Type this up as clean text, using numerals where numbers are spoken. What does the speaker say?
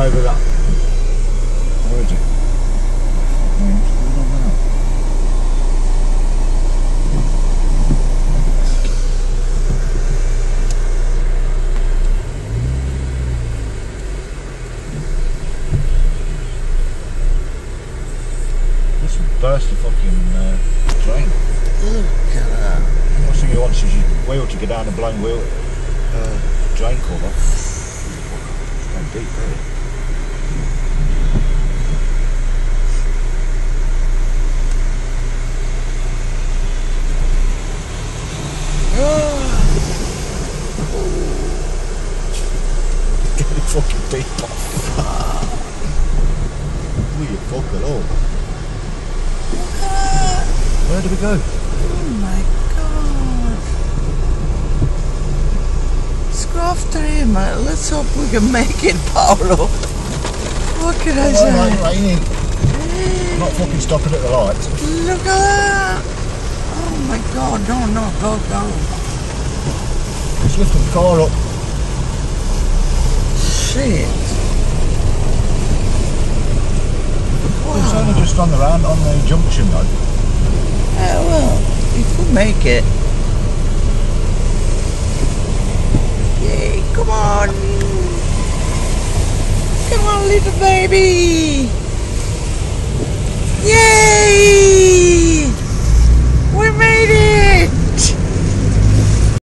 over that. Where is it? What's going on now? This would burst the fucking train. Look at that. Last thing you want is your wheel to go down the blown wheel drain cover. It's going deep there. Get the fucking deep off. Will you fuck it all? Where do we go? Oh my god. Let's go after him. Let's hope we can make it, Paolo. What can I say? It's raining. I'm not fucking stopping at the lights. Look at that. Oh my god. No, go. Let's lift the car up. Shit. It's only just on the junction though. Well, if we make it. Yay, come on. Come on, little baby.